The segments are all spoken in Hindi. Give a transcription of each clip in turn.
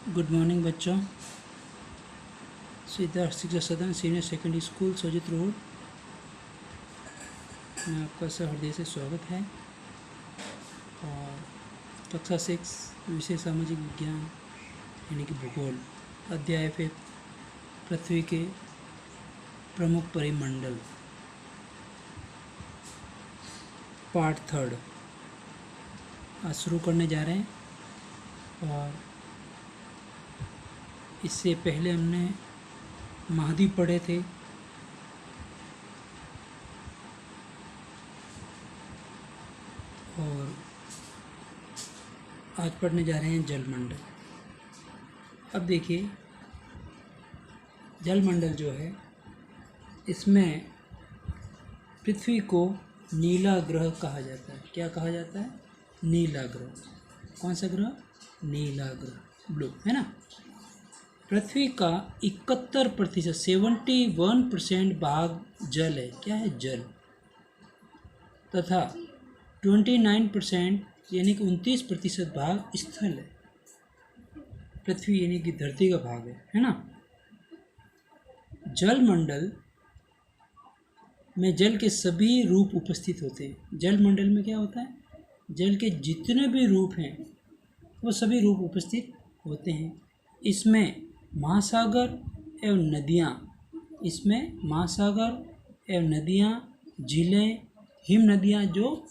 गुड मॉर्निंग बच्चों। सिद्धार्थ शिक्षा सदन सीनियर सेकेंडरी स्कूल सोजित रोड में आपका सहृदय से स्वागत है। और कक्षा 6 विषय सामाजिक विज्ञान यानी कि भूगोल, अध्याय फिर पृथ्वी के प्रमुख परिमंडल, पार्ट 3 आज शुरू करने जा रहे हैं। और इससे पहले हमने महाद्वीप पढ़े थे। और आज पढ़ने जा रहे हैं जलमंडल। अब देखिए, जलमंडल जो है इसमें पृथ्वी को नीला ग्रह कहा जाता है। क्या कहा जाता है? नीला ग्रह। कौन सा ग्रह? नीला ग्रह, ब्लू, है ना। पृथ्वी का 71% 71% भाग जल है। क्या है? जल। तथा 29% यानी कि 29% भाग स्थल है। पृथ्वी यानी कि धरती का भाग है ना। जलमंडल में जल के सभी रूप उपस्थित होते हैं। जलमंडल में क्या होता है? जल के जितने भी रूप हैं वो सभी रूप उपस्थित होते हैं। इसमें महासागर एवं नदियाँ, झीलें, हिम नदियाँ जो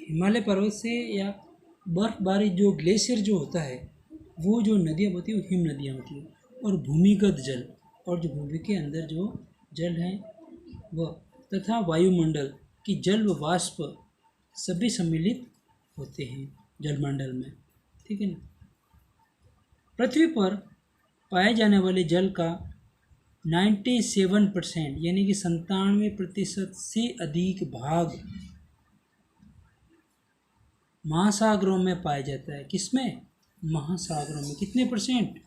हिमालय पर्वत से या बर्फबारी जो ग्लेशियर जो होता है वो जो नदियाँ होती है वो हिम नदियाँ होती है। और भूमिगत जल, और जो भूमि के अंदर जो जल है वह, तथा वायुमंडल की जल व वाष्प सभी सम्मिलित होते हैं जलमंडल में। ठीक है ना। पृथ्वी पर पाए जाने वाले जल का 97% यानी कि 97% से अधिक भाग महासागरों में पाया जाता है। किसमें? महासागरों में। कितने परसेंट?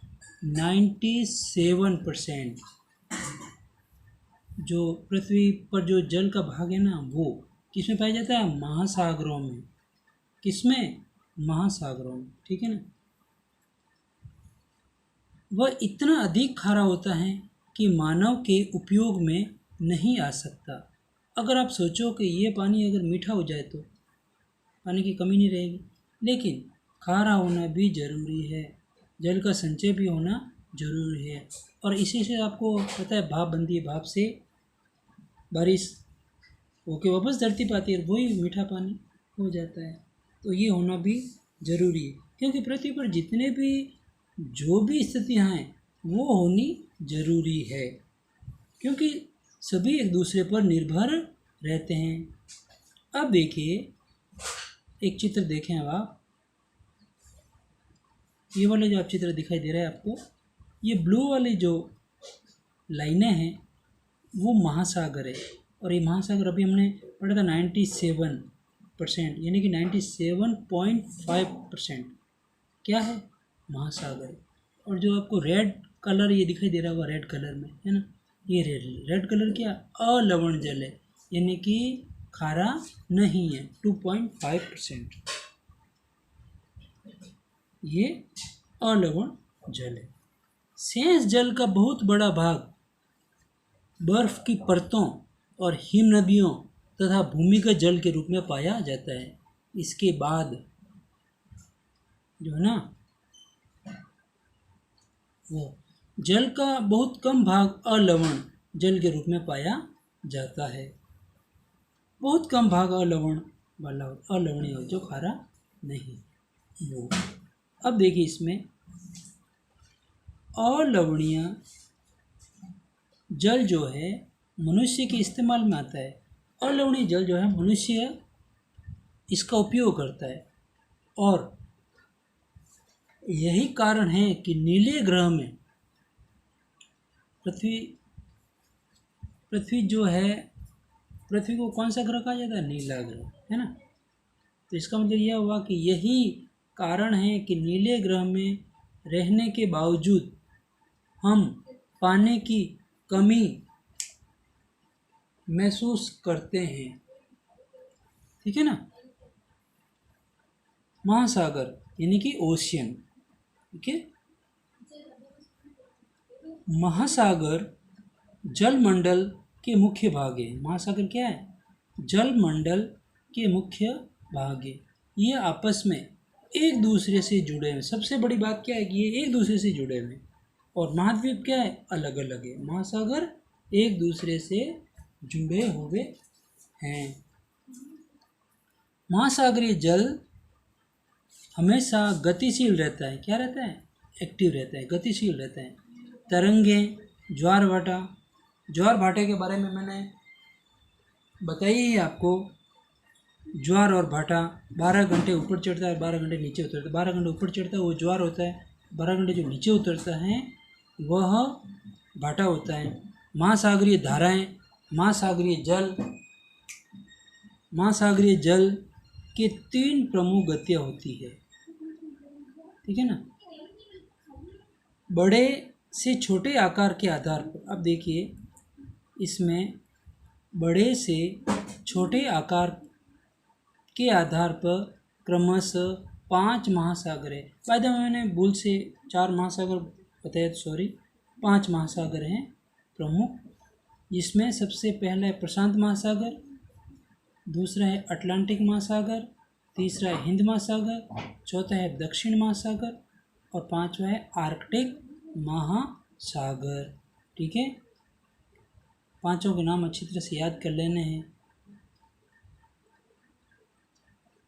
97%। जो पृथ्वी पर जो जल का भाग है ना वो किसमें पाया जाता है? महासागरों में। किसमें? महासागरों में। ठीक है ना। वह इतना अधिक खारा होता है कि मानव के उपयोग में नहीं आ सकता। अगर आप सोचो कि ये पानी अगर मीठा हो जाए तो पानी की कमी नहीं रहेगी, लेकिन खारा होना भी ज़रूरी है। जल का संचय भी होना ज़रूरी है। और इसी से आपको पता है भाप बनती है। भाप से बारिश होके वापस धरती पर आती है, वही मीठा पानी हो जाता है। तो ये होना भी ज़रूरी है, क्योंकि पृथ्वी पर जितने भी जो भी स्थितियाँ हैं वो होनी ज़रूरी है, क्योंकि सभी एक दूसरे पर निर्भर रहते हैं। अब देखिए, एक चित्र देखें। अब आप ये वाला जो आप चित्र दिखाई दे रहा है आपको, ये ब्लू वाली जो लाइनें हैं वो महासागर है। और ये महासागर अभी हमने पढ़ा था 97% यानी कि 97.5% क्या है? महासागर। और जो आपको रेड कलर ये दिखाई दे रहा होगा, रेड कलर में, है ना, ये रेड कलर क्या? अलवण जल है, यानी कि खारा नहीं है। 2.5% ये अलवण जल है। शेष जल का बहुत बड़ा भाग बर्फ की परतों और हिम नदियों तथा भूमिगत जल के रूप में पाया जाता है। इसके बाद जो है ना वो जल का बहुत कम भाग अलवण जल के रूप में पाया जाता है। बहुत कम भाग अलवण वाला, अलवणीय जो खारा नहीं वो। अब देखिए, इसमें अलवणीय जल जो है मनुष्य के इस्तेमाल में आता है। अलवणीय जल जो है मनुष्य इसका उपयोग करता है। और यही कारण है कि नीले ग्रह में पृथ्वी जो है, पृथ्वी को कौन सा ग्रह कहा जाता है? नीला ग्रह, है ना। तो इसका मतलब यह हुआ कि यही कारण है कि नीले ग्रह में रहने के बावजूद हम पानी की कमी महसूस करते हैं। ठीक है ना। महासागर यानी कि ओशियन, ठीक है। महासागर जलमंडल के मुख्य भाग है। महासागर क्या है? जलमंडल के मुख्य भाग है। ये आपस में एक दूसरे से जुड़े हैं। सबसे बड़ी बात क्या है कि ये एक दूसरे से जुड़े हुए हैं। और महाद्वीप क्या है? अलग अलग है। महासागर एक दूसरे से जुड़े हुए हैं। महासागरीय जल हमेशा गतिशील रहता है। क्या रहता है? एक्टिव रहता है, गतिशील रहता है। तरंगें, ज्वार भाटा। ज्वार भाटे के बारे में मैंने बताई ही आपको। ज्वार और भाटा 12 घंटे ऊपर चढ़ता है, 12 घंटे नीचे उतरता है। 12 घंटे ऊपर चढ़ता है वो ज्वार होता है, 12 घंटे जो नीचे उतरता है वह भाटा होता है। महासागरीय धाराएं, महासागरीय जल के 3 प्रमुख गतियाँ होती है। ठीक है ना। बड़े से छोटे आकार के आधार पर, अब देखिए इसमें बड़े से छोटे आकार के आधार पर क्रमशः 5 महासागर है। फायदा मैंने भूल से 4 महासागर बताया, तो सॉरी, 5 महासागर हैं प्रमुख। जिसमें सबसे पहला है प्रशांत महासागर, दूसरा है अटलांटिक महासागर, तीसरा है हिंद महासागर, चौथा है दक्षिण महासागर और 5वां है आर्कटिक महासागर। ठीक है। 5 के नाम अच्छी तरह से याद कर लेने हैं।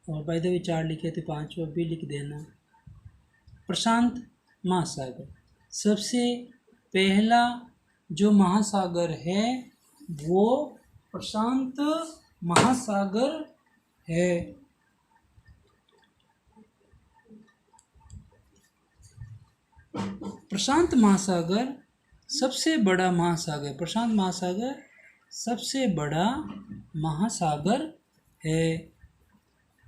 और बाय द वे 4 लिखे थे, 5वां भी लिख देना। प्रशांत महासागर, सबसे पहला जो महासागर है वो प्रशांत महासागर है। प्रशांत महासागर सबसे बड़ा महासागर, प्रशांत महासागर सबसे बड़ा महासागर है।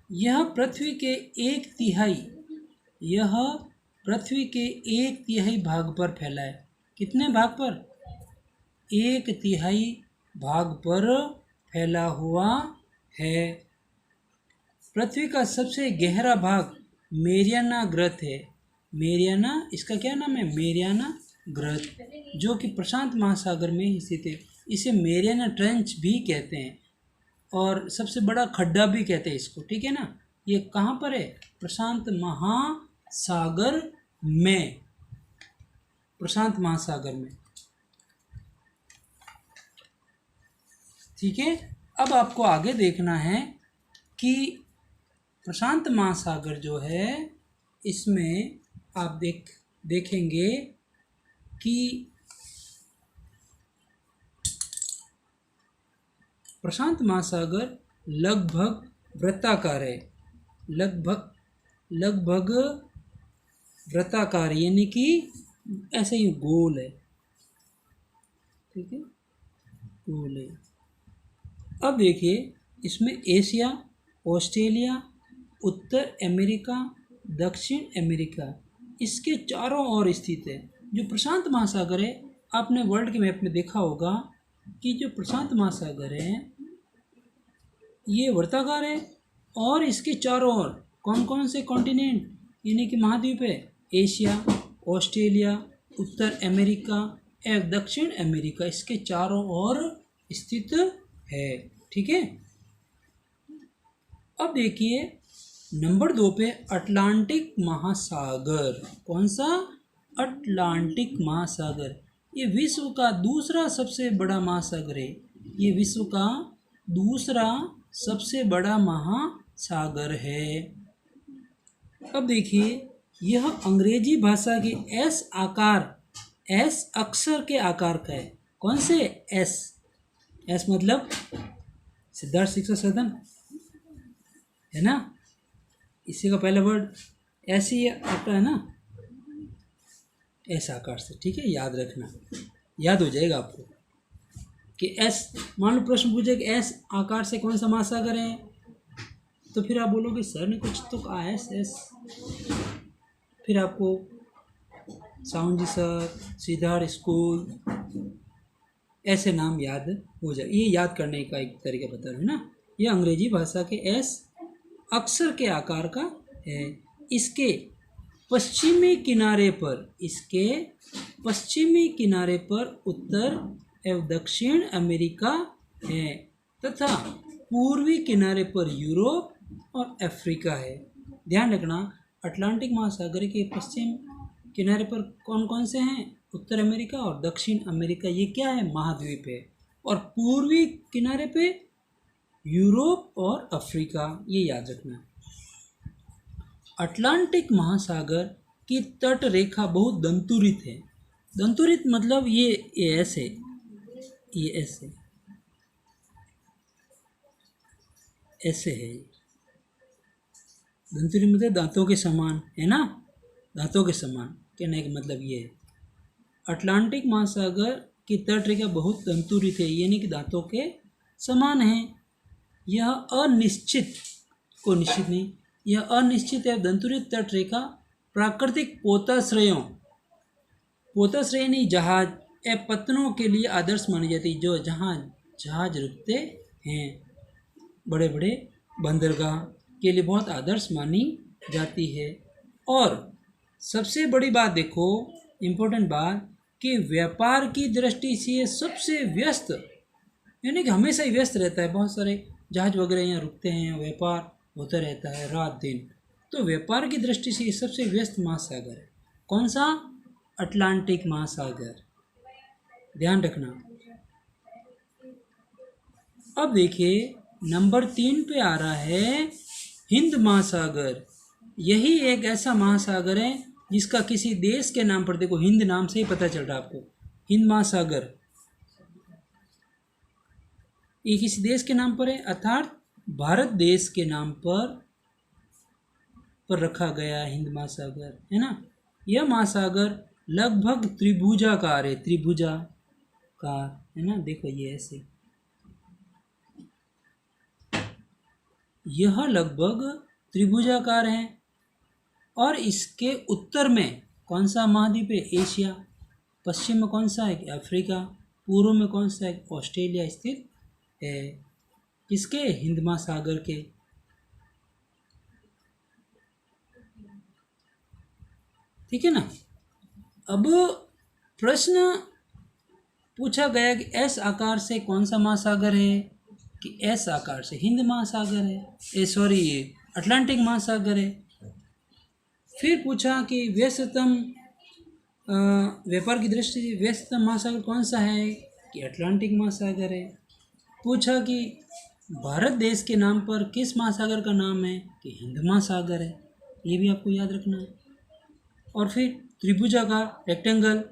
यह पृथ्वी के 1/3 भाग पर फैला है। कितने भाग पर? 1/3 भाग पर फैला हुआ है। पृथ्वी का सबसे गहरा भाग मेरियाना ग्रत है। मेरियाना, इसका क्या नाम है? मेरियाना ग्रत, जो कि प्रशांत महासागर में स्थित है। इसे मेरियाना ट्रेंच भी कहते हैं और सबसे बड़ा खड्डा भी कहते हैं इसको। ठीक है ना। ये कहाँ पर है? प्रशांत महासागर में, प्रशांत महासागर में। ठीक है। अब आपको आगे देखना है कि प्रशांत महासागर जो है इसमें आप देखेंगे कि प्रशांत महासागर लगभग वृत्ताकार है। लगभग वृत्ताकार, यानी कि ऐसे ही गोल है। ठीक है, गोल है। अब देखिए इसमें एशिया, ऑस्ट्रेलिया, उत्तर अमेरिका, दक्षिण अमेरिका इसके चारों ओर स्थित है। जो प्रशांत महासागर है, आपने वर्ल्ड के मैप में देखा होगा कि जो प्रशांत महासागर है ये वर्ताकार है और इसके चारों ओर कौन कौन से कॉन्टिनेंट यानी कि महाद्वीप है? एशिया, ऑस्ट्रेलिया, उत्तर अमेरिका एवं दक्षिण अमेरिका इसके चारों ओर स्थित है। ठीक है। अब देखिए नंबर 2 पे अटलांटिक महासागर। कौन सा? अटलांटिक महासागर। ये विश्व का दूसरा सबसे बड़ा महासागर है। ये विश्व का दूसरा सबसे बड़ा महासागर है। अब देखिए यह अंग्रेजी भाषा के एस अक्षर के आकार का है। कौन से? एस मतलब सिद्धार्थ शिक्षा सदन है ना, इसी का पहला वर्ड ऐसे ही आता है ना, ऐसा आकार से। ठीक है, याद रखना, याद हो जाएगा आपको कि एस। मान लो प्रश्न पूछे कि एस आकार से कौन सा महासागर है, तो फिर आप बोलोगे सर ने कुछ तो कहा एस। फिर आपको साउंड जी सर, सिद्धार्थ स्कूल ऐसे नाम याद हो जाए। ये याद करने का एक तरीका बता रहे हैं ना। ये अंग्रेजी भाषा के एस अक्षर के आकार का है। इसके पश्चिमी किनारे पर, इसके पश्चिमी किनारे पर उत्तर एवं दक्षिण अमेरिका है तथा पूर्वी किनारे पर यूरोप और अफ्रीका है। ध्यान रखना, अटलांटिक महासागर के पश्चिम किनारे पर कौन कौन से हैं? उत्तर अमेरिका और दक्षिण अमेरिका, ये क्या है? महाद्वीप है। और पूर्वी किनारे पे यूरोप और अफ्रीका, ये याद रखना। अटलांटिक महासागर की तट रेखा बहुत दंतुरित है। दंतुरित मतलब ये ऐसे, ये ऐसे ऐसे है। दंतुरित मतलब दांतों के समान, है ना, दांतों के समान कहने का मतलब ये है। अटलांटिक महासागर की तट रेखा बहुत दंतुरित है, यानी कि दांतों के समान है। यह अनिश्चित को निश्चित नहीं, यह अनिश्चित है दंतुरित तट रेखा प्राकृतिक पोताश्रयों, पोताश्रय नहीं, जहाज या पत्तनों के लिए आदर्श मानी जाती है। जो जहाज रुकते हैं, बड़े बड़े बंदरगाह के लिए बहुत आदर्श मानी जाती है। और सबसे बड़ी बात देखो, इम्पोर्टेंट बात, कि व्यापार की दृष्टि से ये सबसे व्यस्त, यानी कि हमेशा ही व्यस्त रहता है। बहुत सारे जहाज वगैरह यहाँ रुकते हैं, व्यापार होता रहता है रात दिन। तो व्यापार की दृष्टि से ये सबसे व्यस्त महासागर है। कौन सा? अटलांटिक महासागर, ध्यान रखना। अब देखिए नंबर 3 पे आ रहा है हिंद महासागर। यही एक ऐसा महासागर है जिसका किसी देश के नाम पर, देखो हिंद नाम से ही पता चल रहा है आपको, हिंद महासागर ये किसी देश के नाम पर है, अर्थात भारत देश के नाम पर रखा गया है हिंद महासागर, है ना। यह महासागर लगभग त्रिभुजाकार है, त्रिभुजाकार, है ना। देखो ये ऐसे, यह लगभग त्रिभुजाकार है। और इसके उत्तर में कौन सा महाद्वीप है? एशिया। पश्चिम में कौन सा है? अफ्रीका। पूर्व में कौन सा है? ऑस्ट्रेलिया स्थित है। किसके? हिंद महासागर के। ठीक है ना। अब प्रश्न पूछा गया कि एस आकार से कौन सा महासागर है, कि एस आकार से हिंद महासागर है, सॉरी ये अटलांटिक महासागर है। फिर पूछा कि व्यस्ततम व्यापार की दृष्टि से व्यस्ततम महासागर कौन सा है, कि अटलांटिक महासागर है। पूछा कि भारत देश के नाम पर किस महासागर का नाम है, कि हिंद महासागर है। ये भी आपको याद रखना है। और फिर त्रिभुजाकार रेक्टेंगल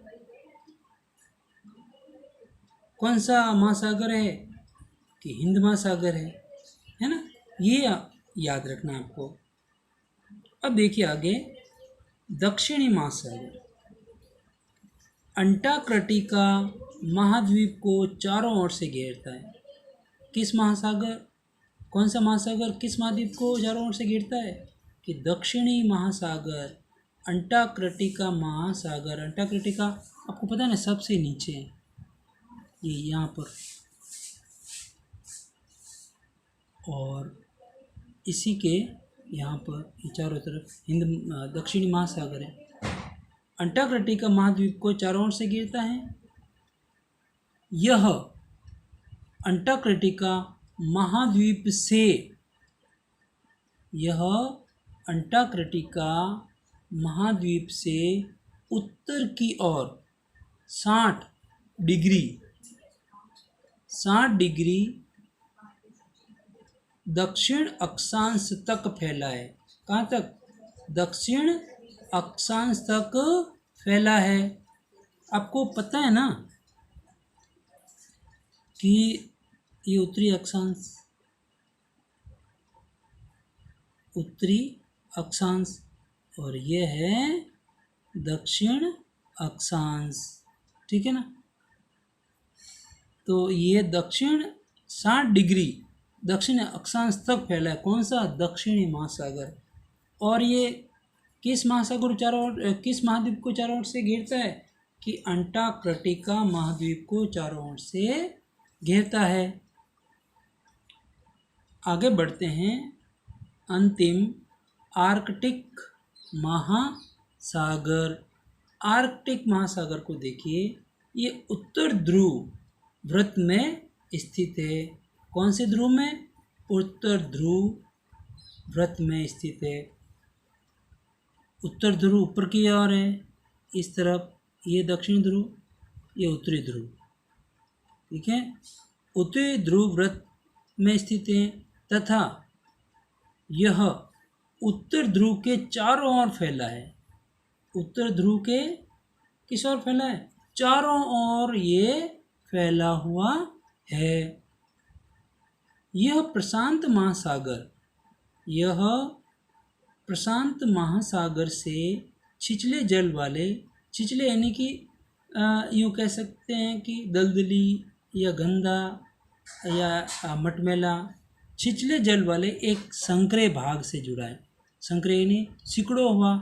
कौन सा महासागर है, कि हिंद महासागर है ना। ये याद रखना आपको। अब देखिए आगे, दक्षिणी महासागर अंटार्कटिका महाद्वीप को चारों ओर से घेरता है। किस महासागर, कौन सा महासागर किस महाद्वीप को चारों ओर से घेरता है, कि दक्षिणी महासागर अंटार्कटिका महासागर। अंटार्कटिका आपको पता है ना, सबसे नीचे है, ये यहाँ पर, और इसी के यहाँ पर ये चारों तरफ हिंद दक्षिणी महासागर है। अंटार्कटिका महाद्वीप को चारों ओर से घेरता है। यह अंटार्कटिका महाद्वीप से, यह अंटार्कटिका महाद्वीप से उत्तर की ओर 60 डिग्री दक्षिण अक्षांश तक फैला है। कहाँ तक? दक्षिण अक्षांश तक फैला है। आपको पता है ना कि ये उत्तरी अक्षांश और ये है दक्षिण अक्षांश, ठीक है ना। तो ये दक्षिण 60 डिग्री दक्षिण अक्षांश तक फैला है। कौन सा? दक्षिणी महासागर। और ये किस महासागर चारों ओर, किस महाद्वीप को चारों ओर से घेरता है, कि अंटार्कटिका महाद्वीप को चारों ओर से घेरता है। आगे बढ़ते हैं। अंतिम आर्कटिक सागर, आर्कटिक महासागर को देखिए, ये उत्तर ध्रुव वृत्त में स्थित है। कौन से ध्रुव में? उत्तर ध्रुव वृत्त में स्थित है। उत्तर ध्रुव ऊपर की ओर है इस तरफ, ये दक्षिण ध्रुव, ये उत्तरी ध्रुव। ठीक है, उत्तरी ध्रुव वृत्त में स्थित है तथा यह उत्तर ध्रुव के चारों ओर फैला है। उत्तर ध्रुव के किस ओर फैला है? चारों ओर ये फैला हुआ है। यह प्रशांत महासागर से छिछले जल वाले, छिछले यानी कि यूँ कह सकते हैं कि दलदली या गंदा या मटमैला, छिछले जल वाले एक संकरे भाग से जुड़ा है। संकरे यानी सिकुड़ा हुआ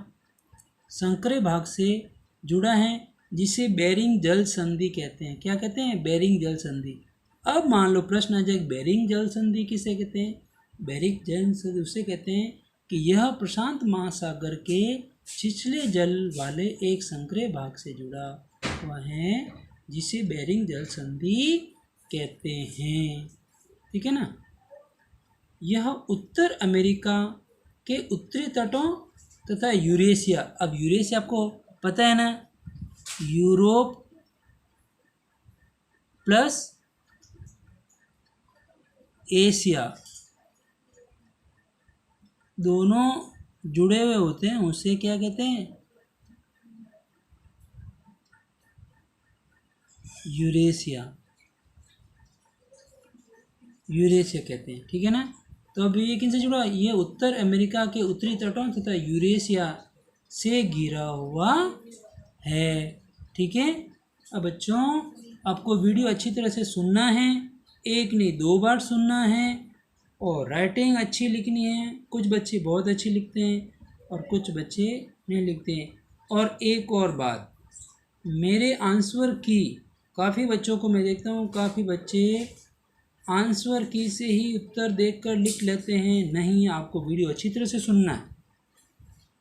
संकरे भाग से जुड़ा है, जिसे बेरिंग जल संधि कहते हैं। क्या कहते हैं? बेरिंग जल संधि। अब मान लो प्रश्न आ जाए, बेरिंग जल संधि किसे कहते हैं? बेरिंग जल संधि उसे कहते हैं कि यह प्रशांत महासागर के छिछले जल वाले एक संकरे भाग से जुड़ा हुआ है, जिसे बेरिंग जल संधि कहते हैं। ठीक है ना। यह उत्तर अमेरिका के उत्तरी तटों तथा यूरेशिया, अब यूरेशिया आपको पता है ना, यूरोप प्लस एशिया दोनों जुड़े हुए होते हैं, उसे क्या कहते हैं? यूरेशिया कहते हैं। ठीक है ना। तो अब ये किन से जुड़ा? ये उत्तर अमेरिका के उत्तरी तटों तथा यूरेशिया से घिरा हुआ है। ठीक है। अब बच्चों, आपको वीडियो अच्छी तरह से सुनना है, एक नहीं 2 बार सुनना है, और राइटिंग अच्छी लिखनी है। कुछ बच्चे बहुत अच्छी लिखते हैं और कुछ बच्चे नहीं लिखते हैं। और एक और बात, मेरे आंसर की काफ़ी बच्चों को मैं देखता हूँ, काफ़ी बच्चे आंसर की से ही उत्तर देखकर लिख लेते हैं। नहीं, आपको वीडियो अच्छी तरह से सुनना है,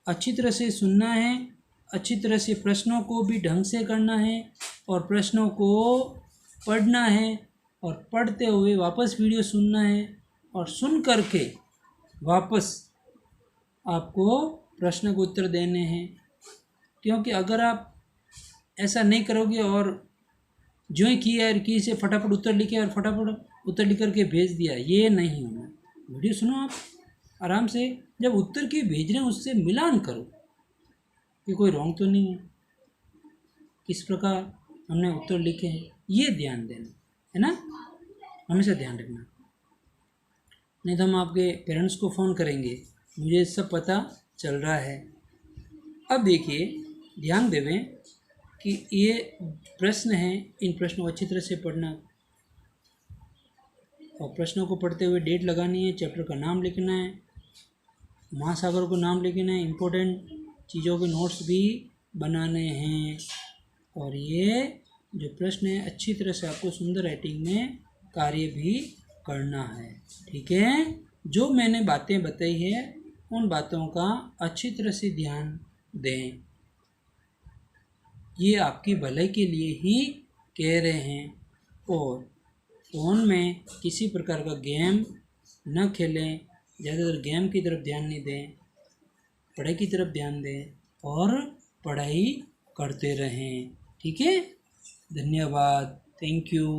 अच्छी तरह से सुनना है, अच्छी तरह से प्रश्नों को भी ढंग से करना है, और प्रश्नों को पढ़ना है, और पढ़ते हुए वापस वीडियो सुनना है, और सुन करके वापस आपको प्रश्न को उत्तर देने हैं। क्योंकि अगर आप ऐसा नहीं करोगे और जो ही किया की से फटाफट उत्तर लिखे और फटाफट उत्तर लिख करके भेज दिया, ये नहीं होना। वीडियो सुनो आप आराम से, जब उत्तर की भेज रहे हैं उससे मिलान करो कि कोई रॉन्ग तो नहीं है, किस प्रकार हमने उत्तर लिखे हैं, ये ध्यान देना है ना, हमेशा ध्यान रखना। नहीं तो हम आपके पेरेंट्स को फ़ोन करेंगे, मुझे सब पता चल रहा है। अब देखिए, ध्यान देवें कि ये प्रश्न हैं, इन प्रश्नों को अच्छी तरह से पढ़ना, और प्रश्नों को पढ़ते हुए डेट लगानी है, चैप्टर का नाम लिखना है, महासागर को नाम लिखना है, इम्पोर्टेंट चीज़ों के नोट्स भी बनाने हैं। और ये जो प्रश्न है अच्छी तरह से आपको सुंदर राइटिंग में कार्य भी करना है। ठीक है। जो मैंने बातें बताई है उन बातों का अच्छी तरह से ध्यान दें, ये आपकी भलाई के लिए ही कह रहे हैं। और फ़ोन में किसी प्रकार का गेम न खेलें, ज़्यादातर गेम की तरफ ध्यान नहीं दें, पढ़ाई की तरफ ध्यान दें और पढ़ाई करते रहें। ठीक है। धन्यवाद। Thank you.